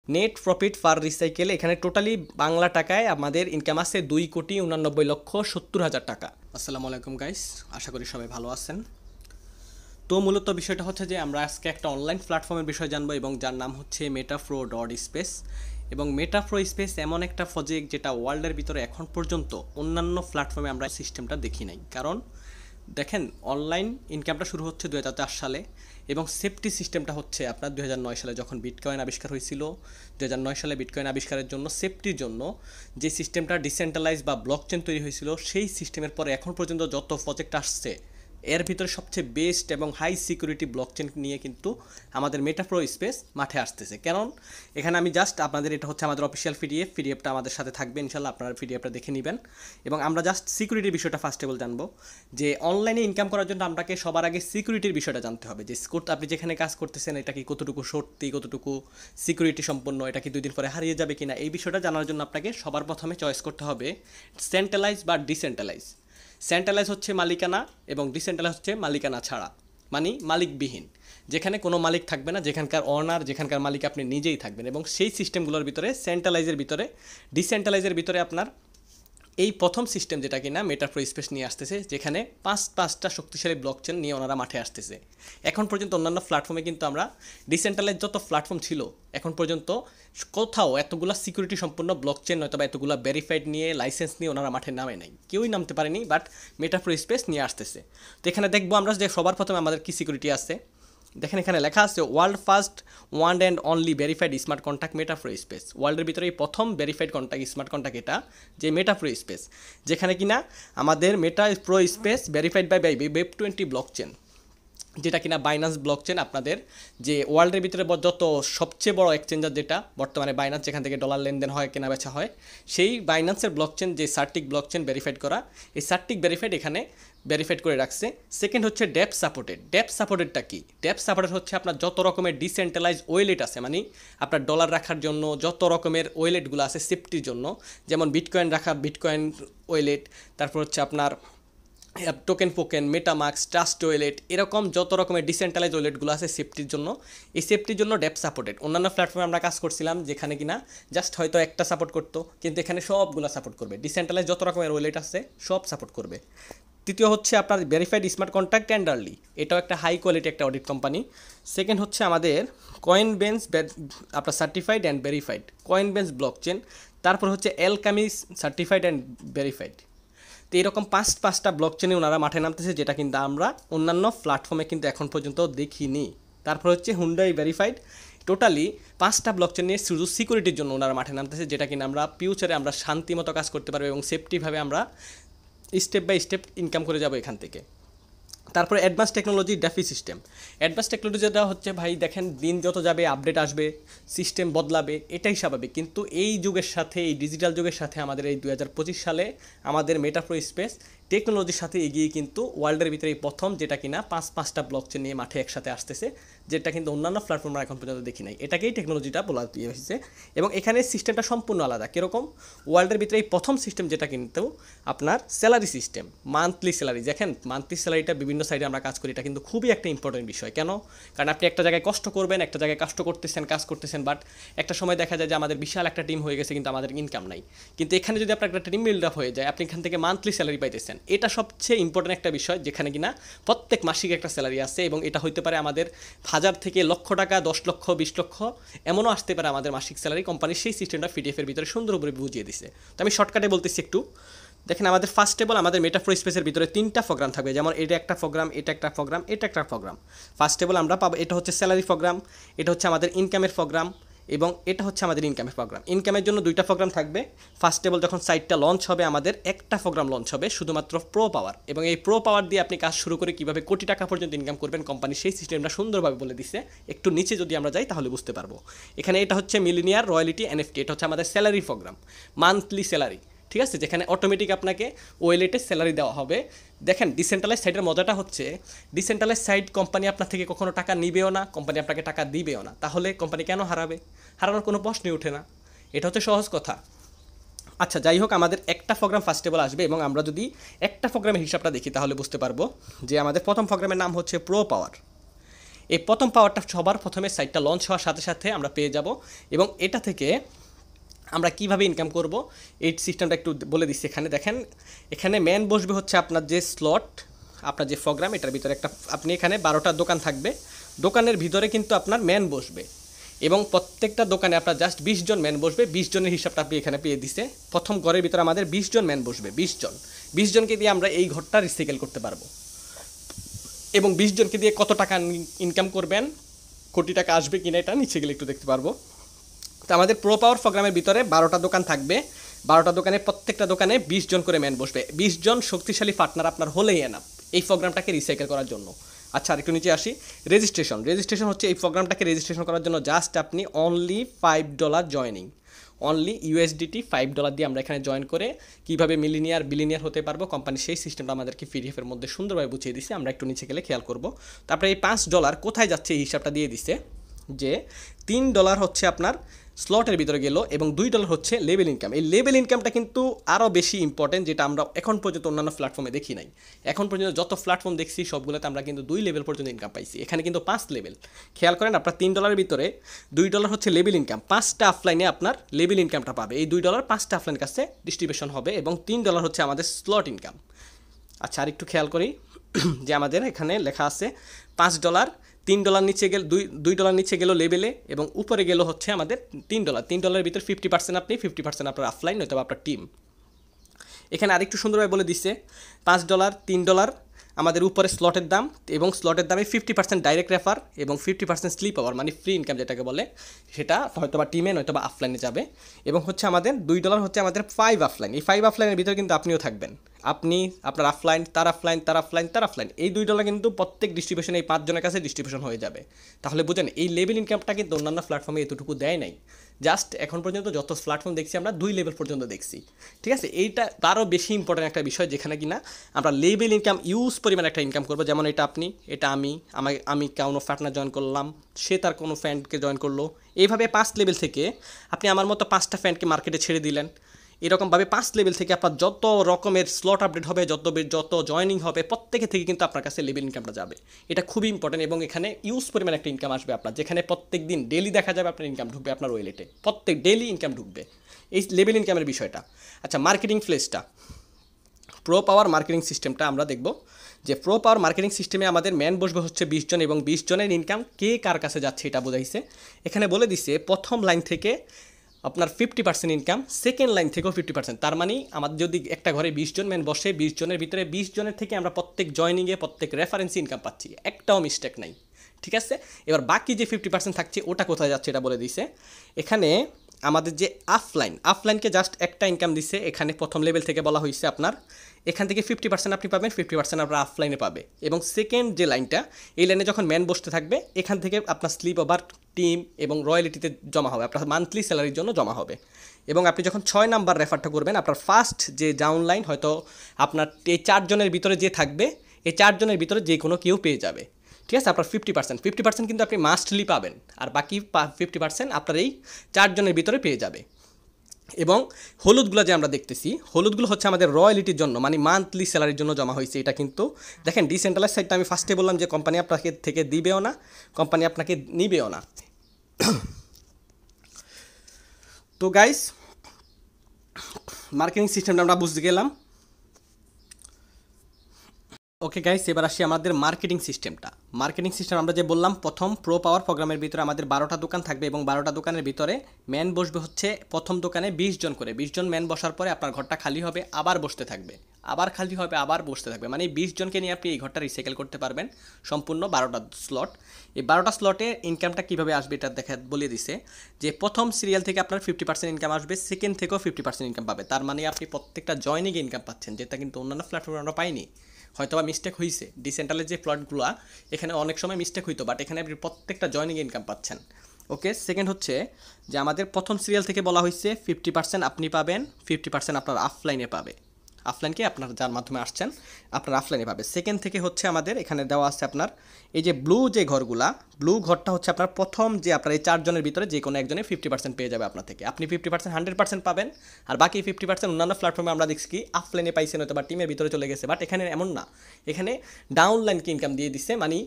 Net profit পার recycle এখানে totally Bangla টাকায় আমাদের ইনকাম আছে 2,89,70,000 টাকা। আসসালামু আলাইকুম গাইস, আশা করি সবাই ভালো আছেন। তো মূলত বিষয়টা হচ্ছে যে আমরা আজকে একটা অনলাইন প্ল্যাটফর্মের বিষয় জানবো এবং যার নাম হচ্ছে মেটাফ্লো ডট স্পেস। এবং মেটাফ্লো স্পেস এমন একটা প্রজেক্ট যেটা ওয়ার্ল্ডের ভিতরে এখন পর্যন্ত অন্যান্য প্ল্যাটফর্মে আমরা সিস্টেমটা দেখি নাই। কারণ দেখেন, অনলাইন ইনকামটা শুরু হচ্ছে 2004 সালে এবং সেফটি সিস্টেমটা হচ্ছে আপনার 2009 সালে যখন বিটকয়েন আবিষ্কার হয়েছিল। 2009 সালে বিটকয়েন আবিষ্কারের জন্য সেফটির জন্য যে সিস্টেমটা ডিসেন্ট্রালাইজ বা ব্লকচেন তৈরি হয়েছিল, সেই সিস্টেমের পরে এখন পর্যন্ত যত প্রজেক্ট আসছে এর ভিতরে সবচেয়ে বেস্ট এবং হাই সিকিউরিটি ব্লকচেন নিয়ে কিন্তু আমাদের মেটাফ্লো স্পেস মাঠে আসতেছে। কারণ এখানে আমি জাস্ট আপনাদের, এটা হচ্ছে আমাদের অফিসিয়াল পিডিএফটা আমাদের সাথে থাকবে ইনশাল্লাহ, আপনারা পিডিএফটা দেখে নেবেন। এবং আমরা জাস্ট সিকিউরিটির বিষয়টা ফার্স্ট অফ অল জানবো যে অনলাইনে ইনকাম করার জন্য আপনাকে সবার আগে সিকিউরিটির বিষয়টা জানতে হবে, যে আপনি যেখানে কাজ করতেছেন এটা কি কতটুকু সত্যি, কতটুকু সিকিউরিটি সম্পন্ন, এটা কি 2 দিন পরে হারিয়ে যাবে কিনা, এই বিষয়টা জানার জন্য আপনাকে সবার প্রথমে চয়েস করতে হবে সেন্ট্রালাইজ বা ডিসেন্ট্রালাইজ। সেন্ট্রালাইজ হচ্ছে মালিকানা এবং ডিসেন্ট্রালাইজ হচ্ছে মালিকানা ছাড়া, মানে মালিকবিহীন, যেখানে কোনো মালিক থাকবে না, যেখানকার অনার, যেখানকার মালিক আপনি নিজেই থাকবেন। এবং সেই সিস্টেমগুলোর ভিতরে সেন্ট্রালাইজের ভিতরে, ডিসেন্ট্রালাইজের ভিতরে আপনার এই প্রথম সিস্টেম যেটা কিনা মেটাফ্লো স্পেস নিয়ে আসতেছে, যেখানে পাঁচটা শক্তিশালী ব্লকচেন নিয়ে ওনারা মাঠে আসতেছে। এখন পর্যন্ত অন্যান্য প্ল্যাটফর্মে কিন্তু আমরা ডিসেন্ট্রালাইজ যত প্ল্যাটফর্ম ছিল এখন পর্যন্ত কোথাও এতগুলো সিকিউরিটি সম্পন্ন ব্লকচেন নয়তো বা এতগুলো ভেরিফাইড নিয়ে লাইসেন্স নিয়ে ওনারা মাঠে নামে নাই, কেউই নামতে পারেনি, বাট মেটাফ্লো স্পেস নিয়ে আসতেছে। তো এখানে দেখবো আমরা যে সবার প্রথমে আমাদের কি সিকিউরিটি আছে। দেখেন এখানে লেখা আছে world first one and only verified smart contract Metaflow space. ওয়ার্ল্ডের ভিতরে এই প্রথম ভেরিফাইড কন্ট্যাক্ট স্মার্ট কন্ট্যাক্ট এটা, যে মেটাফ্লো স্পেস, যেখানে কিনা আমাদের Metaflow space verified by Web20 blockchain, যেটা কিনা বাইন্যান্স ব্লকচেন। আপনাদের যে ওয়ার্ল্ডের ভিতরে যত সবচেয়ে বড় এক্সচেঞ্জার যেটা বর্তমানে বাইন্যান্স, যেখান থেকে ডলার লেনদেন হয়, কেনা বেচা হয়, সেই বাইন্যান্সের ব্লকচেন যে সার্টিক ব্লকচেন ভেরিফাইড করা, এই সার্টিক ভেরিফাইড এখানে ভেরিফাইড করে রাখছে। সেকেন্ড হচ্ছে ডেপ সাপোর্টেড। ডেপ সাপোর্টেডটা কি? ডেপ সাপোর্টেড হচ্ছে আপনার যত রকমের ডিসেন্ট্রালাইজ ওয়েলেট আছে, মানে আপনার ডলার রাখার জন্য যত রকমের ওয়েলেটগুলো আছে সেফটির জন্য, যেমন বিটকয়েন রাখা বিটকয়েন ওয়েলেট, তারপর হচ্ছে আপনার টোকেন, মেটামাক্স, ট্রাস্ট ওয়েলেট, এরকম যত রকমের ডিসেন্ট্রালাইজ ওয়েলেটগুলো আছে সেফটির জন্য, এই সেফটির জন্য ডেপ সাপোর্টেড। অন্যান্য প্ল্যাটফর্মে আমরা কাজ করছিলাম যেখানে কিনা জাস্ট হয়তো একটা সাপোর্ট করতো, কিন্তু এখানে সবগুলো সাপোর্ট করবে, ডিসেন্ট্রালাইজ যত রকমের ওয়েলেট আছে সব সাপোর্ট করবে। তৃতীয় হচ্ছে আপনার verified smart contract and early, এটাও একটা হাই কোয়ালিটি একটা অডিট কোম্পানি। সেকেন্ড হচ্ছে আমাদের কয়েনবেন্স, আপনার সার্টিফাইড অ্যান্ড ভেরিফাইড কয়েনবেন্স ব্লকচেন। তারপর হচ্ছে এলকামিস সার্টিফাইড অ্যান্ড ভেরিফাইড। তো এরকম পাঁচটা ব্লকচেনে ওনারা মাঠে নামতেছে, যেটা কিন্তু আমরা অন্যান্য প্ল্যাটফর্মে কিন্তু এখন পর্যন্ত দেখিনি। তারপর হচ্ছে হুন্ডাই ভেরিফাইড। টোটালি 5টা ব্লকচেন নিয়ে শুধু সিকিউরিটির জন্য ওনারা মাঠে নামতেছে, যেটা কিনা আমরা ফিউচারে আমরা শান্তিমতো কাজ করতে পারবো এবং সেফটিভাবে আমরা স্টেপ বাই স্টেপ ইনকাম করে যাব এখান থেকে। তারপরে advance technology DeFi system. Advance টেকনোলজিটা হচ্ছে, ভাই দেখেন দিন যত যাবে আপডেট আসবে, সিস্টেম বদলাবে, এটাই স্বাভাবিক। কিন্তু এই যুগের সাথে, এই ডিজিটাল যুগের সাথে আমাদের এই 2025 সালে আমাদের মেটাফ্লো স্পেস টেকনোলজির সাথে এগিয়ে কিন্তু ওয়ার্ল্ডের ভিতরে এই প্রথম, যেটা কিনা পাঁচটা ব্লকচেন নিয়ে মাঠে একসাথে আসতেছে, যেটা কিন্তু অন্যান্য প্ল্যাটফর্মে এখন পর্যন্ত দেখি নাই। এটাকেই টেকনোলজিটা বলা দিয়ে হয়েছে। এবং এখানে সিস্টেমটা সম্পূর্ণ আলাদা। কীরকম? ওয়ার্ল্ডের ভিতরে এই প্রথম সিস্টেম যেটা কিন্তু আপনার স্যালারি সিস্টেম, মান্থলি স্যালারি। দেখেন মান্থলি স্যালারিটা বিভিন্ন সাইডে আমরা কাজ করি, এটা কিন্তু খুবই একটা ইম্পর্টেন্ট বিষয়। কেন? কারণ আপনি একটা জায়গায় কষ্ট করবেন, একটা জায়গায় কাজ করতেছেন, বাট একটা সময় দেখা যায় যে আমাদের বিশাল একটা টিম হয়ে গেছে কিন্তু আমাদের ইনকাম নাই। কিন্তু এখানে যদি আপনার একটা টিম বিল্ড আপ হয়ে যায়, আপনি এখান থেকে মান্থলি স্যালারি পাইতেছেন, এটা সবচেয়ে ইম্পর্টেন্ট একটা বিষয়, যেখানে কিনা প্রত্যেক মাসিক একটা স্যালারি আছে। এবং এটা হইতে পারে আমাদের 1000 থেকে লক্ষ টাকা, 10 লক্ষ, 20 লক্ষ, এমনও আসতে পারে আমাদের মাসিক স্যালারি। কোম্পানির সেই সিস্টেমটা পিডিএফের ভিতরে সুন্দর করে বুঝিয়ে দিছে। তো আমি শর্টকাটে বলতেছি একটু। দেখেন আমাদের ফার্স্ট অফ অল আমাদের মেটাফ্লো স্পেসের ভিতরে 3টা প্রোগ্রাম থাকবে, যেমন এটা একটা প্রোগ্রাম, এটা একটা প্রোগ্রাম, এটা একটা প্রোগ্রাম। ফার্স্ট অফ অল আমরা পাবো, এটা হচ্ছে স্যালারি প্রোগ্রাম, এটা হচ্ছে আমাদের ইনকামের প্রোগ্রাম, এবং এটা হচ্ছে আমাদের ইনকামের প্রোগ্রাম। ইনকামের জন্য 2টা প্রোগ্রাম থাকবে। ফার্স্ট অফ অল যখন সাইটটা লঞ্চ হবে, আমাদের একটা প্রোগ্রাম লঞ্চ হবে শুধুমাত্র প্রো পাওয়ার, এবং এই প্রো পাওয়ার দিয়ে আপনি কাজ শুরু করে কীভাবে কোটি টাকা পর্যন্ত ইনকাম করবেন কোম্পানি সেই সিস্টেমটা সুন্দরভাবে বলে দিচ্ছে। একটু নিচে যদি আমরা যাই তাহলে বুঝতে পারবো। এখানে এটা হচ্ছে মিলিনিয়ার রয়্যালিটি এনএফটি, এটা হচ্ছে আমাদের স্যালারি প্রোগ্রাম, মান্থলি স্যালারি, ঠিক আছে, যেখানে অটোমেটিক আপনাকে ওয়েলেটে স্যালারি দেওয়া হবে। দেখেন ডিসেন্ট্রালাইজ সাইটের মজাটা হচ্ছে, ডিসেন্ট্রালাইজ সাইট কোম্পানি আপনার থেকে কখনো টাকা নিবেও না, কোম্পানি আপনাকে টাকা দিবেও না। তাহলে কোম্পানি কেন হারাবে? হারানোর কোনো প্রশ্নই ওঠে না। এটা হচ্ছে সহজ কথা। আচ্ছা যাই হোক, আমাদের একটা প্রোগ্রাম ফার্স্ট অফ অল আসবে, এবং আমরা যদি একটা প্রোগ্রামের হিসাবটা দেখি তাহলে বুঝতে পারবো যে আমাদের প্রথম প্রোগ্রামের নাম হচ্ছে প্রো পাওয়ার। এই প্রথম পাওয়ারটা সবার প্রথমে সাইটটা লঞ্চ হওয়ার সাথে সাথে আমরা পেয়ে যাব, এবং এটা থেকে আমরা কিভাবে ইনকাম করব এই সিস্টেমটা একটু বলে দিচ্ছি। এখানে দেখেন, এখানে মেন বসবে হচ্ছে আপনার যে স্লট, আপনার যে প্রোগ্রাম, এটার ভিতরে একটা আপনি এখানে 12টা দোকান থাকবে, দোকানের ভিতরে কিন্তু আপনার ম্যান বসবে, এবং প্রত্যেকটা দোকানে আপনার জাস্ট 20 জন ম্যান বসবে। 20 জনের হিসাবটা আপনি এখানে পেয়ে দিছে। প্রথম ঘরের ভিতরে আমাদের 20 জন ম্যান বসবে, 20 জনকে দিয়ে আমরা এই ঘরটা রিসাইকেল করতে পারবো। এবং 20 জনকে দিয়ে কত টাকা ইনকাম করবেন, কোটি টাকা আসবে কিনা এটা নিচে গেলে একটু দেখতে পারবো। তো আমাদের প্রো পাওয়ার প্রোগ্রামের ভিতরে 12টা দোকান থাকবে, 12টা দোকানে প্রত্যেকটা দোকানে 20 জন করে ম্যান বসবে। 20 জন শক্তিশালী পার্টনার আপনার হলেই এনাফ এই প্রোগ্রামটাকে রিসাইকেল করার জন্য। আচ্ছা, আর একটু নিচে আসি। রেজিস্ট্রেশন হচ্ছে এই প্রোগ্রামটাকে রেজিস্ট্রেশন করার জন্য জাস্ট আপনি অনলি $5 জয়নিং, অনলি USDT $5 দিয়ে আমরা এখানে জয়েন করে কীভাবে মিলিনিয়ার বিলিনিয়ার হতে পারবো, কোম্পানি সেই সিস্টেমটা আমাদেরকে PDF এর মধ্যে সুন্দরভাবে বুঝিয়ে দিছে। আমরা একটু নিচে গেলে খেয়াল করবো। তারপরে এই $5 কোথায় যাচ্ছে এই হিসাবটা দিয়ে দিছে, যে $3 হচ্ছে আপনার স্লটের ভিতরে গেল, এবং $2 হচ্ছে লেভেল ইনকাম। এই লেভেল ইনকামটা কিন্তু আরও বেশি ইম্পর্টেন্ট, যেটা আমরা এখন পর্যন্ত অন্যান্য প্ল্যাটফর্মে দেখি নাই। এখন পর্যন্ত যত প্ল্যাটফর্ম দেখছি সবগুলোতে আমরা কিন্তু 2 লেভেল পর্যন্ত ইনকাম পাইছি, এখানে কিন্তু 5 লেভেল। খেয়াল করেন, আপনার $3 ভিতরে $2 হচ্ছে লেভেল ইনকাম, 5টা অফলাইনে আপনার লেভেল ইনকামটা পাবে। এই $2 5টা অফলাইনের কাছে ডিস্ট্রিবিউশন হবে, এবং $3 হচ্ছে আমাদের স্লট ইনকাম। আচ্ছা, আর একটু খেয়াল করি যে আমাদের এখানে লেখা আছে $5, $3 নিচে গেল, $2 নিচে গেল লেভেলে, এবং উপরে গেল হচ্ছে আমাদের $3। $3 ভিতরে 50% আপনি, 50% আপনার অফলাইন নয়তো আপনার টিম। এখানে আরেকটু সুন্দরভাবে বলে দিচ্ছে $5, $3 আমাদের উপরে স্লটের দাম, এবং স্লটের দামে 50% ডাইরেক্ট রেফার এবং 50% স্লিপ আওয়ার, মানে ফ্রি ইনকাম যেটাকে বলে, সেটা হয়তো বা টিমে নয়তো বা অফলাইনে যাবে। এবং হচ্ছে আমাদের $2 হচ্ছে আমাদের 5 অফলাইন। এই 5 অফলাইনের ভিতরে কিন্তু আপনিও থাকবেন, আপনি, আপনার অফলাইন, তার অফলাইন, তার অফলাইন, তার অফলাইন। এই $2 কিন্তু প্রত্যেক ডিস্ট্রিবিউশন এই 5 জনের কাছে ডিস্ট্রিবিউশন হয়ে যাবে। তাহলে বুঝেন, এই লেভেল ইনকামটা কিন্তু অন্যান্য প্ল্যাটফর্মে এতটুকু দেয় নাই। জাস্ট এখন পর্যন্ত যত প্ল্যাটফর্ম দেখছি আমরা 2 লেভেল পর্যন্ত দেখছি, ঠিক আছে। এইটা তারও বেশি ইম্পর্টেন্ট একটা বিষয়, যেখানে কিনা আমরা লেভেল ইনকাম ইউজ পরিমাণ একটা ইনকাম করবো। যেমন এটা আপনি, এটা আমি কোনো পার্টনার জয়েন করলাম, সে তার কোনো ফ্রেন্ডকে জয়েন করলো, এইভাবে 5 লেভেল থেকে আপনি আমার মতো 5টা ফ্রেন্ডকে মার্কেটে ছেড়ে দিলেন। এরকমভাবে 5 লেভেল থেকে আপনার যত রকমের স্লট আপডেট হবে, যত জয়নিং হবে, প্রত্যেকে থেকে কিন্তু আপনার কাছে লেভেল ইনকামটা যাবে। এটা খুবই ইম্পর্টেন্ট, এবং এখানে ইউজ পরিমাণ একটা ইনকাম আসবে আপনার, যেখানে প্রত্যেক দিন ডেলি দেখা যাবে আপনার ইনকাম ঢুকবে আপনার ওয়েলেটে, প্রত্যেক ডেলি ইনকাম ঢুকবে, এই লেভেল ইনকামের বিষয়টা। আচ্ছা, মার্কেটিং প্লেসটা, প্রো পাওয়ার মার্কেটিং সিস্টেমটা আমরা দেখব। যে প্রো পাওয়ার মার্কেটিং সিস্টেমে আমাদের ম্যান বসবে হচ্ছে 20 জন, এবং 20 জনের ইনকাম কে কার কাছে যাচ্ছে এটা বোঝাইছে। এখানে বলে দিছে প্রথম লাইন থেকে আপনার 50% ইনকাম, সেকেন্ড লাইন থেকেও 50%। তার মানে আমাদের যদি একটা ঘরে 20 জন ম্যান বসে, 20 জনের ভিতরে 20 জনের থেকে আমরা প্রত্যেক জয়নিংয়ে, প্রত্যেক রেফারেন্সে ইনকাম পাচ্ছি, একটাও মিস্টেক নাই, ঠিক আছে। এবার বাকি যে 50% থাকছে ওটা কোথায় যাচ্ছে এটা বলে দিছে। এখানে আমাদের যে অফলাইনকে জাস্ট একটা ইনকাম দিচ্ছে, এখানে প্রথম লেভেল থেকে বলা হয়েছে আপনার এখান থেকে 50% আপনি পাবেন, 50% আপনার অফলাইনে পাবে। এবং সেকেন্ড যে লাইনটা, এই লাইনে যখন ম্যান বসতে থাকবে, এখান থেকে আপনার স্লিপ ওভার, টিম এবং রয়্যালিটিতে জমা হবে, আপনার মান্থলি স্যালারির জন্য জমা হবে। এবং আপনি যখন 6 নাম্বার রেফারটা করবেন, আপনার ফার্স্ট যে ডাউন লাইন হয়তো আপনার এই 4 জনের ভিতরে যে থাকবে, এই 4 জনের ভিতরে যে কোনো কেউ পেয়ে যাবে, ঠিক আছে। আপনার 50% কিন্তু আপনি মাস্টলি পাবেন, আর বাকি 50% আপনার এই 4 জনের ভিতরে পেয়ে যাবে। এবং হলুদগুলো যে আমরা দেখতেছি, হলুদগুলো হচ্ছে আমাদের রয়্যালিটির জন্য, মানে মান্থলি স্যালারির জন্য জমা হয়েছে। এটা কিন্তু দেখেন, ডিসেন্ট্রালাইজ সাইটটা আমি ফার্স্টে বললাম যে কোম্পানি আপনাকে থেকে দিবেও না, কোম্পানি আপনাকে নিবেও না। তো গাইস, মার্কেটিং সিস্টেমটা আমরা বুঝতে গেলাম। ওকে গাইস, এবার আসি আমাদের মার্কেটিং সিস্টেম আমরা যে বললাম, প্রথম প্রো পাওয়ার প্রোগ্রামের ভিতরে আমাদের 12টা দোকান থাকবে, এবং 12টা দোকানের ভিতরে ম্যান বসবে হচ্ছে প্রথম দোকানে 20 জন করে। 20 জন ম্যান বসার পরে আপনার ঘরটা খালি হবে, আবার বসতে থাকবে, আবার খালি হবে, আবার বসতে থাকবে, মানে 20 জনকে নিয়ে আপনি এই ঘরটা রিসাইকেল করতে পারবেন সম্পূর্ণ 12টা স্লট। এই 12টা স্লটে ইনকামটা কীভাবে আসবে এটা বলে দিছে, যে প্রথম সিরিয়াল থেকে আপনার 50% ইনকাম আসবে, সেকেন্ড থেকেও 50% ইনকাম পাবে। তার মানে আপনি প্রত্যেকটা জয়নিংয়ে ইনকাম পাচ্ছেন, যেটা কিন্তু অন্যান্য প্ল্যাটফর্মে আমরা পাইনি। হয়তো বা মিস্টেক হয়েছে, ডিসেন্ট্রালাইজ যে প্লটগুলো এখানে অনেক সময় মিস্টেক হইতো, বাট এখানে আপনি প্রত্যেকটা জয়নিং ইনকাম পাচ্ছেন। ওকে, সেকেন্ড হচ্ছে যে আমাদের প্রথম সিরিয়াল থেকে বলা হয়েছে 50% আপনি পাবেন, 50% আপনার অফলাইনে পাবে, অফলাইনকে আপনার যার মাধ্যমে আসছেন আপনার অফলাইনে পাবে। সেকেন্ড থেকে হচ্ছে আমাদের এখানে দেওয়া আছে আপনার এই যে ব্লু যে ঘরগুলা ব্লু ঘরটা হচ্ছে আপনার প্রথম যে আপনার এই 4 জনের ভিতরে যে কোনো একজনে 50% পেয়ে যাবে আপনার থেকে। আপনি 50% 100% পাবেন, আর বাকি 50% অন্যান্য প্ল্যাটফর্মে আমরা দেখছি কি অফলাইনে পাইছেন হয়তো বা টিমের ভিতরে চলে গেছে, বাট এখানে এমন না। এখানে ডাউনলাইনকে ইনকাম দিয়ে দিচ্ছে, মানে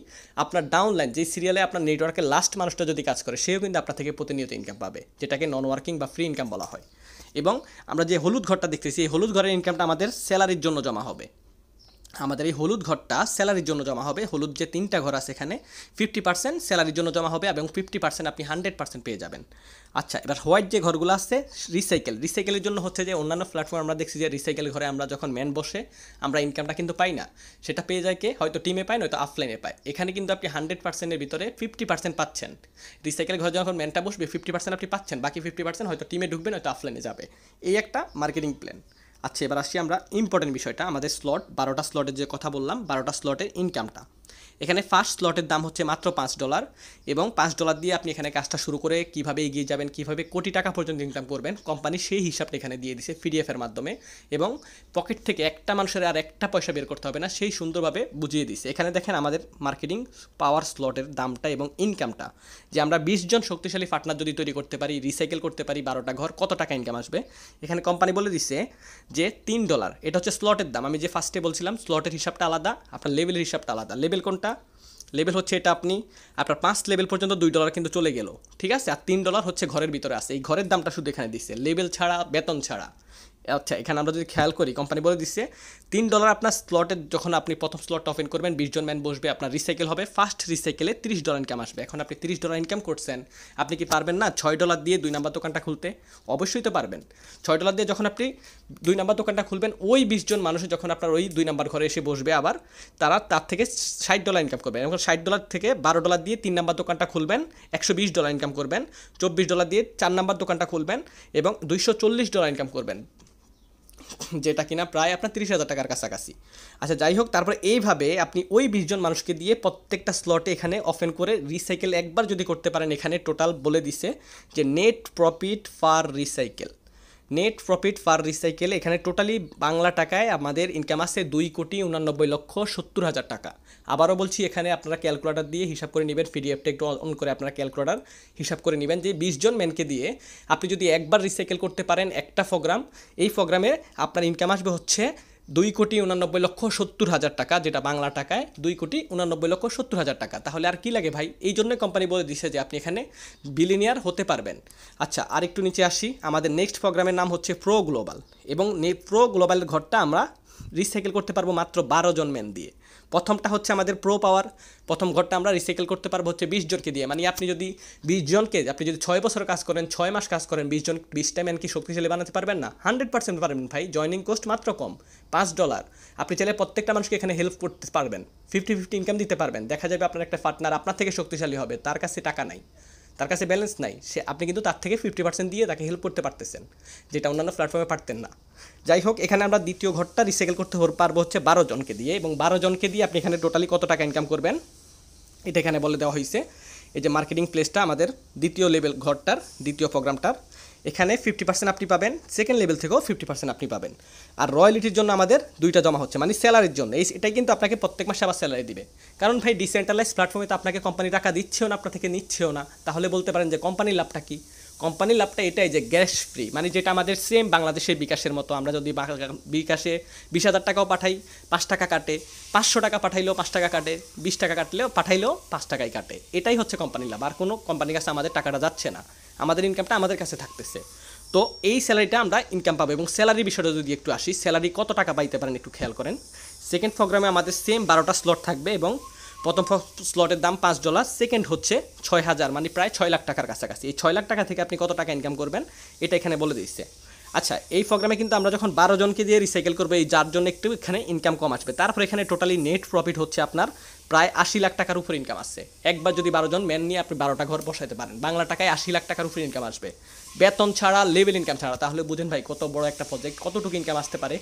আপনার ডাউনলাইন যে সিরিয়ালে আপনার নেটওয়ার্কের লাস্ট মানুষটা যদি কাজ করে সেও কিন্তু আপনার থেকে প্রতিনিয়ত ইনকাম পাবে, যেটাকে নন ওয়ার্কিং বা ফ্রি ইনকাম বলা হয়। এবং আমরা যে হলুদ ঘরটা দেখতেছি এই হলুদ ঘরের ইনকামটা আমাদের স্যালারির জন্য জমা হবে। আমাদের এই হলুদ ঘরটা স্যালারির জন্য জমা হবে। হলুদ যে 3টা ঘর আছে এখানে 50% স্যালারির জন্য জমা হবে এবং 50% আপনি 100% পেয়ে যাবেন। আচ্ছা, এবার হোয়াইট যে ঘরগুলো আছে রিসাইকেলের জন্য হচ্ছে যে অন্যান্য প্ল্যাটফর্ম আমরা দেখছি যে রিসাইকেল ঘরে আমরা যখন ম্যান বসে আমরা ইনকামটা কিন্তু পাই না, সেটা পেয়ে যায় কে, হয়তো টিমে পায় নয়তো অফলাইনে পায়। এখানে কিন্তু আপনি 100%-এর ভিতরে 50% পাচ্ছেন। রিসাইকেল ঘরে যখন ম্যানটা বসবে 50% আপনি পাচ্ছেন, বাকি 50% হয়তো টিমে ঢুকবে নয়তো অফলাইনে যাবে। এই একটা মার্কেটিং প্ল্যান। আচ্ছা, এবার আসি আমরা ইম্পর্টেন্ট বিষয়টা, আমাদের স্লট 12টা স্লটের যে কথা বললাম, 12টা স্লটের ইনকামটা। এখানে ফার্স্ট স্লটের দাম হচ্ছে মাত্র $5 এবং $5 দিয়ে আপনি এখানে কাজটা শুরু করে কীভাবে এগিয়ে যাবেন, কীভাবে কোটি টাকা পর্যন্ত ইনকাম করবেন, কোম্পানি সেই হিসাবটা এখানে দিয়ে দিছে পিডিএফের মাধ্যমে এবং পকেট থেকে একটা মানুষের আর একটা পয়সা বের করতে হবে না, সেই সুন্দরভাবে বুঝিয়ে দিছে। এখানে দেখেন আমাদের মার্কেটিং পাওয়ার স্লটের দামটা এবং ইনকামটা, যে আমরা 20 জন শক্তিশালী পার্টনার যদি তৈরি করতে পারি, রিসাইকেল করতে পারি 12টা ঘর, কত টাকা ইনকাম আসবে। এখানে কোম্পানি বলে দিছে যে $3, এটা হচ্ছে স্লটের দাম। আমি যে ফার্স্টে বলছিলাম স্লটের হিসাবটা আলাদা, আপনার লেভেলের হিসাবটা আলাদা। লেভেল কোনটা? লেভেল হচ্ছে এটা, আপনি আপনার 5 লেভেল পর্যন্ত $2 কিন্তু চলে গেল, ঠিক আছে। আর $3 হচ্ছে ঘরের ভিতরে আছে, এই ঘরের দামটা শুধু এখানে দিচ্ছে, লেভেল ছাড়া, বেতন ছাড়া। আচ্ছা, এখানে আমরা যদি খেয়াল করি কোম্পানি বলে দিচ্ছে $3 আপনার স্লটের, যখন আপনি প্রথম স্লটটা ওপেন করবেন 20 জন ম্যান বসবে, আপনার রিসাইকেল হবে, ফার্স্ট রিসাইকেলে $30 ইনকাম আসবে। এখন আপনি $30 ইনকাম করছেন, আপনি কি পারবেন না $6 দিয়ে 2 নাম্বার দোকানটা খুলতে? অবশ্যই তো পারবেন। $6 দিয়ে যখন আপনি 2 নাম্বার দোকানটা খুলবেন, ওই 20 জন মানুষের যখন আপনার ওই 2 নাম্বার ঘরে এসে বসবে, আবার তার থেকে $60 ইনকাম করবেন। এবং $60 থেকে $12 দিয়ে 3 নাম্বার দোকানটা খুলবেন, $120 ইনকাম করবেন। $24 দিয়ে 4 নাম্বার দোকানটা খুলবেন এবং $240 ইনকাম করবেন, যেটা কিনা প্রায় আপনার 30,000 টাকার কাছাকাছি। আচ্ছা, যাই হোক, তারপরে এইভাবে আপনি ওই 20 জন মানুষকে দিয়ে প্রত্যেকটা স্লটে এখানে ওপেন করে রিসাইকেল একবার যদি করতে পারেন, এখানে টোটাল বলে দিছে যে নেট প্রফিট পার রিসাইকেল এখানে টোটালি বাংলা টাকায় আমাদের ইনকাম আছে 2,89,70,000 টাকা। আবারও বলছি, এখানে আপনারা ক্যালকুলেটর দিয়ে হিসাব করে নেবেন, পিডিএফটা একটু অন করে আপনারা ক্যালকুলেটর হিসাব করে নেবেন যে 20 জন ম্যানকে দিয়ে আপনি যদি একবার রিসাইকেল করতে পারেন একটা প্রোগ্রাম, এই প্রোগ্রামে আপনার ইনকাম আসবে হচ্ছে 2,89,70,000 টাকা, যেটা বাংলা টাকায় 2,89,70,000 টাকা। তাহলে আর কি লাগে ভাই? এই জন্য কোম্পানি বলে দিছে যে আপনি এখানে বিলিনিয়ার হতে পারবেন। আচ্ছা, আর একটু নিচে আসি, আমাদের নেক্সট প্রোগ্রামের নাম হচ্ছে প্রো গ্লোবাল এবং প্রো গ্লোবালের ঘরটা আমরা রিসাইকেল করতে পারবো মাত্র 12 জন ম্যান দিয়ে। প্রথমটা হচ্ছে আমাদের প্রো পাওয়ার, প্রথম ঘরটা আমরা রিসাইকেল করতে পারবো হচ্ছে 20 জনকে দিয়ে। মানে আপনি যদি 20 জনকে, আপনি যদি 6 বছর কাজ করেন, 6 মাস কাজ করেন, 20টা ম্যান কি শক্তিশালী বানাতে পারবেন না? 100% পারবেন ভাই। জয়নিং কোস্ট মাত্র কম, $5। আপনি চাইলে প্রত্যেকটা মানুষকে এখানে হেল্প করতে পারবেন, 50-50 ইনকাম দিতে পারবেন। দেখা যাবে আপনার একটা পার্টনার আপনার থেকে শক্তিশালী হবে, তার কাছে টাকা নাই, তার কাছে ব্যালেন্স নাই, আপনি কিন্তু তার থেকে 50% দিয়ে তাকে হেল্প করতে পারতেছেন, যেটা অন্যান্য প্ল্যাটফর্মে পারতেন না। যাই হোক, এখানে আমরা দ্বিতীয় ঘরটা রিসাইকেল করতে পারবো হচ্ছে 12 জনকে দিয়ে, এবং 12 জনকে দিয়ে আপনি এখানে টোটালি কত টাকা ইনকাম করবেন এটা এখানে বলে দেওয়া হয়েছে। এই যে মার্কেটিং প্লেসটা আমাদের দ্বিতীয় লেভেল ঘরটার, দ্বিতীয় প্রোগ্রামটার, এখানে 50% আপনি পাবেন, সেকেন্ড লেভেল থেকেও 50% আপনি পাবেন। আর রয়্যালিটির জন্য আমাদের 2টা জমা হচ্ছে, মানে স্যালারির জন্য। এটাই কিন্তু আপনাকে প্রত্যেক মাসে আবার স্যালারি দিবে, কারণ ভাই ডিসেন্ট্রালাইজ প্ল্যাটফর্মে তো আপনাকে কোম্পানি টাকা দিচ্ছেও না, আপনার থেকে নিচ্ছেও না। তাহলে বলতে পারেন যে কোম্পানির লাভটা কি? কোম্পানির লাভটা এটাই যে গ্যাস ফ্রি, মানে যেটা আমাদের সেম বাংলাদেশের বিকাশের মতো, আমরা যদি বিকাশে 20,000 টাকাও পাঠাই 5 টাকা কাটে, 500 টাকা পাঠাইলেও 5 টাকা কাটে, 20 টাকা কাটলেও পাঠাইলেও 5 টাকাই কাটে। এটাই হচ্ছে কোম্পানির লাভ, আর কোনো কোম্পানির কাছে আমাদের টাকাটা যাচ্ছে না, আমাদের ইনকামটা আমাদের কাছে থাকতেছে। তো এই স্যালারিটা আমরা ইনকাম পাবো। এবং স্যালারি বিষয়টা যদি একটু আসি, স্যালারি কত টাকা পাইতে পারেন একটু খেয়াল করেন। সেকেন্ড প্রোগ্রামে আমাদের সেম 12টা স্লট থাকবে এবং প্রথম স্লটের দাম $5, সেকেন্ড হচ্ছে 6,000, মানে প্রায় 6 লাখ টাকার কাছাকাছি। এই 6 লাখ টাকা থেকে আপনি কত টাকা ইনকাম করবেন এটা এখানে বলে দিচ্ছে। আচ্ছা, এই প্রোগ্রামে কিন্তু আমরা যখন 12 জনকে দিয়ে রিসাইকেল করবো, এই যার জন্য একটু এখানে ইনকাম কম আসবে। তারপর এখানে টোটালি নেট প্রফিট হচ্ছে আপনার প্রায় 80 লাখ টাকার উপর ইনকাম আসছে। একবার যদি 12 জন ম্যান নিয়ে আপনি 12টা ঘর বসাইতে পারেন, বাংলা টাকায় 80 লাখ টাকার উপর ইনকাম আসবে, বেতন ছাড়া, লেভেল ইনকাম ছাড়া। তাহলে বুঝেন ভাই কত বড় একটা প্রজেক্ট, কতটুকু ইনকাম আসতে পারে।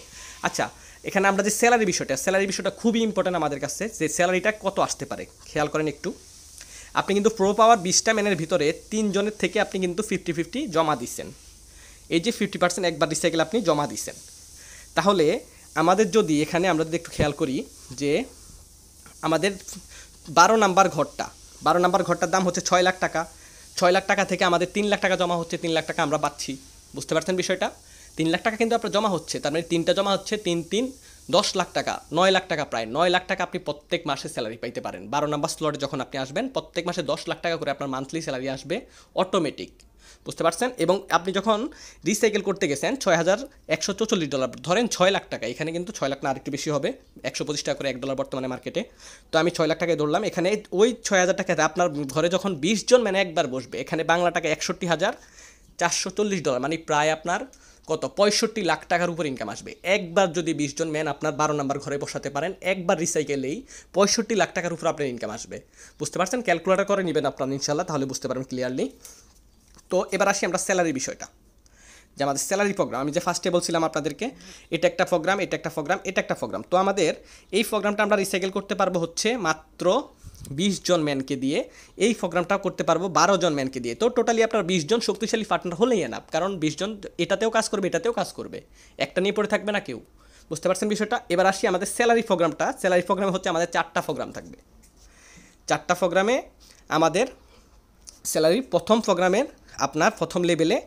আচ্ছা, এখানে আমরা যে স্যালারি বিষয়টা খুবই ইম্পর্টেন্ট আমাদের কাছে, যে স্যালারিটা কত আসতে পারে খেয়াল করেন একটু। আপনি কিন্তু প্রো পাওয়ার 20টা ম্যানের ভিতরে 3 জনের থেকে আপনি কিন্তু 50-50 জমা দিচ্ছেন। এই যে 50% একবার রিসাইকেল আপনি জমা দিচ্ছেন। তাহলে আমাদের যদি এখানে আমরা যদি একটু খেয়াল করি যে আমাদের 12 নাম্বার ঘরটা, 12 নম্বর ঘরটার দাম হচ্ছে 6 লাখ টাকা। 6 লাখ টাকা থেকে আমাদের 3 লাখ টাকা জমা হচ্ছে, 3 লাখ টাকা আমরা পাচ্ছি। বুঝতে পারছেন বিষয়টা? 3 লাখ টাকা কিন্তু আপনার জমা হচ্ছে, তার মানে 3টা জমা হচ্ছে 3 3 10 লাখ টাকা, 9 লাখ টাকা, প্রায় 9 লাখ টাকা আপনি প্রত্যেক মাসে স্যালারি পাইতে পারেন। 12 নম্বর স্লটে যখন আপনি আসবেন প্রত্যেক মাসে 10 লাখ টাকা করে আপনার মান্থলি স্যালারি আসবে অটোমেটিক। বুঝতে পারছেন? এবং আপনি যখন রিসাইকেল করতে গেছেন $6,144, ধরেন 6 লাখ টাকা, এখানে কিন্তু 6 লাখ না আরেকটু বেশি হবে, 125 টাকা করে $1 বর্তমানে মার্কেটে। তো আমি 6 লাখ টাকায় ধরলাম, এখানে ওই 6,000 টাকাতে আপনার ঘরে যখন 20 জন মানে একবার বসবে, এখানে বাংলা টাকা $61,440, মানে প্রায় আপনার কত 65 লাখ টাকার উপর ইনকাম আসবে। একবার যদি 20 জন ম্যান আপনার 12 নম্বর ঘরে বসাতে পারেন, একবার রিসাইকেলেই 65 লাখ টাকার উপর আপনার ইনকাম আসবে। বুঝতে পারছেন? ক্যালকুলেটর করে নেবেন আপনার ইনশাল্লাহ, তাহলে বুঝতে পারবেন ক্লিয়ারলি। তো এবার আসি আমরা স্যালারি বিষয়টা, যে আমাদের স্যালারি প্রোগ্রাম, আমি যে ফার্স্টে বলছিলাম আপনাদেরকে, এটা একটা প্রোগ্রাম, এটা একটা প্রোগ্রাম, এটা একটা প্রোগ্রাম। তো আমাদের এই প্রোগ্রামটা আমরা রিসাইকেল করতে পারবো হচ্ছে মাত্র 20 জন ম্যানকে দিয়ে, এই প্রোগ্রামটাও করতে পারবো 12 জন ম্যানকে দিয়ে। তো টোটালি আপনার 20 জন শক্তিশালী পার্টনার হলেই এনাফ, কারণ 20 জন এটাতেও কাজ করবে, এটাতেও কাজ করবে, একটা নিয়ে পড়ে থাকবে না কেউ। বুঝতে পারছেন বিষয়টা? এবার আসি আমাদের স্যালারি প্রোগ্রামটা। স্যালারি প্রোগ্রামে হচ্ছে আমাদের 4টা প্রোগ্রাম থাকবে। 4টা প্রোগ্রামে আমাদের স্যালারি, প্রথম প্রোগ্রামের আপনার প্রথম লেভেলে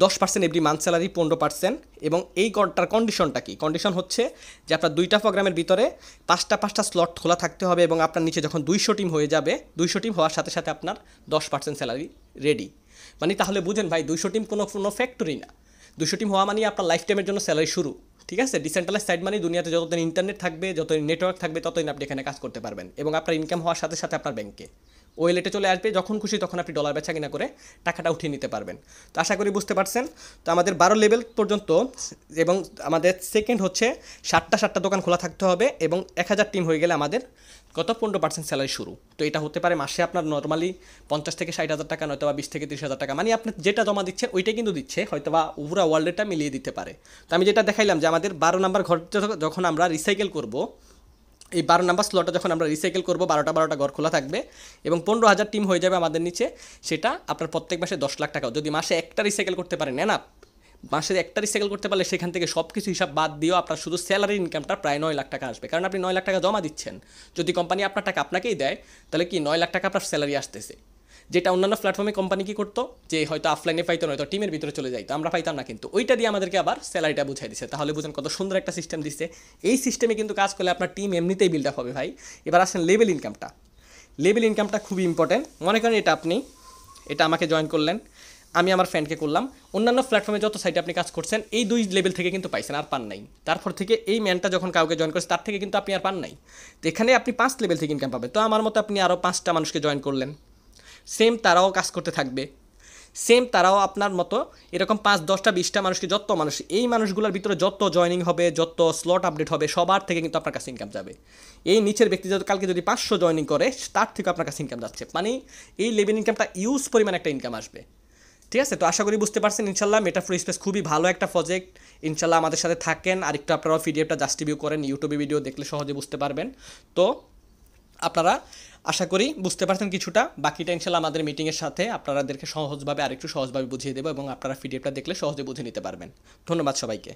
10% এভরি মান্থ স্যালারি, 15%। এবং এই গড়টার কন্ডিশনটা কি? কন্ডিশন হচ্ছে যে আপনার 2টা প্রোগ্রামের ভিতরে 5টা স্লট খোলা থাকতে হবে, এবং আপনার নিচে যখন 200 টিম হয়ে যাবে, 200 টিম হওয়ার সাথে সাথে আপনার 10% স্যালারি রেডি। মানে তাহলে বুঝেন ভাই, 200 টিম কোনো ফ্যাক্টরি না। 200 টিম হওয়া মানে আপনার লাইফ টাইমের জন্য স্যালারি শুরু। ঠিক আছে? ডিসেন্ট্রালাইজ সাইড মানে দুনিয়াতে যতদিন ইন্টারনেট থাকবে, যতদিন নেটওয়ার্ক থাকবে, ততদিন আপনি এখানে কাজ করতে পারবেন, এবং আপনার ইনকাম হওয়ার সাথে সাথে আপনার ব্যাংকে ওয়েলেটে চলে আসবে, যখন খুশি তখন আপনি ডলার বেচা কিনা করে টাকাটা উঠিয়ে নিতে পারবেন। তো আশা করি বুঝতে পারছেন। তো আমাদের 12 লেভেল পর্যন্ত, এবং আমাদের সেকেন্ড হচ্ছে 7টা দোকান খোলা থাকতে হবে, এবং 1000 টিম হয়ে গেলে আমাদের কত 15% স্যালারি শুরু। তো এটা হতে পারে মাসে আপনার নর্মালি 50 থেকে 60,000 টাকা, নয়তো বা 20 থেকে 30,000 টাকা, মানে আপনি যেটা জমা দিচ্ছেন ওইটাই কিন্তু দিচ্ছে, হয়তো বা পুরো ওয়ার্ল্ডটা মিলিয়ে দিতে পারে। তো আমি যেটা দেখাইলাম যে আমাদের 12 নম্বর ঘর যখন আমরা রিসাইকেল করব, এই 12 নম্বর স্লটে যখন আমরা রিসাইকেল করবো, 12টা ঘর খোলা থাকবে, এবং 15,000 টিম হয়ে যাবে আমাদের নিচে, সেটা আপনার প্রত্যেক মাসে 10 লাখ টাকা। যদি মাসে একটা রিসাইকেল করতে পারেন না, মাসে একটা রিসাইকেল করতে পারলে সেখান থেকে সব কিছু হিসাব বাদ দিয়েও আপনার শুধু স্যালারি ইনকামটা প্রায় 9 লাখ টাকা আসবে, কারণ আপনি 9 লাখ টাকা জমা দিচ্ছেন। যদি কোম্পানি আপনার টাকা আপনাকেই দেয়, তাহলে কি 9 লাখ টাকা আপনার স্যালারি আসতেছে। যেটা অন্যান্য প্ল্যাটফর্মে কোম্পানি কী করতো, যে হয়তো অফলাইনে পাইতো, নয়তো টিমের ভিতরে চলে যাইতো, আমরা পাইতাম না, কিন্তু ওইটা দিয়ে আমাদেরকে আবার স্যালারিটা বুঝাই দিচ্ছে। তাহলে বুঝেন কত সুন্দর একটা সিস্টেম দিচ্ছে। এই সিস্টেমে কিন্তু কাজ করলে আপনার টিম এমনিতেই বিল্ড আপ হবে ভাই। এবার আসেন লেভেল ইনকামটা। লেভেল ইনকামটা খুবই ইম্পর্টেন্ট। মনে করেন এটা আমাকে জয়েন করলেন, আমি আমার ফ্রেন্ডকে করলাম, অন্যান্য প্ল্যাটফর্মে যত সাইটে আপনি কাজ করছেন এই 2 লেভেল থেকে কিন্তু পাইছেন, আর পান নাই। তারপর থেকে এই ম্যানটা যখন কাউকে জয়েন করছে তার থেকে কিন্তু আপনি আর পান নাই। তো এখানে আপনি 5 লেভেল থেকে ইনকাম পাবেন। তো আমার মতো আপনি আরও 5টা মানুষকে জয়েন করলেন, সেম তারাও কাজ করতে থাকবে, সেম তারাও আপনার মতো এরকম 5, 10টা, 20টা মানুষকে, যত মানুষ, এই মানুষগুলোর ভিতরে যত জয়েনিং হবে, যত স্লট আপডেট হবে, সবার থেকে কিন্তু আপনার কাছে ইনকাম যাবে। এই নিচের ব্যক্তি কালকে যদি 500 জয়েনিং করে, তার থেকে আপনার কাছে ইনকাম যাচ্ছে, মানে এই লেভেল ইনকামটা ইউজ পরিমাণ একটা ইনকাম আসবে। ঠিক আছে? তো আশা করি বুঝতে পারছেন ইনশাল্লাহ। মেটাফ্লো স্পেস খুবই ভালো একটা প্রজেক্ট, ইনশাল্লাহ আমাদের সাথে থাকেন। আর একটু আপনারা পিডিএফটা জাস্ট রিভিউ করেন, ইউটিউবে ভিডিও দেখলে সহজে বুঝতে পারবেন। তো আপনারা আশা করি বুঝতে পারছেন কিছুটা, বাকিটা ইনশাল্লাহ আমাদের মিটিংয়ের সাথে আপনাদেরকে সহজভাবে আরেকটু সহজভাবে বুঝিয়ে দেবো, এবং আপনারা পিডিএফটা দেখলে সহজে বুঝে নিতে পারবেন। ধন্যবাদ সবাইকে।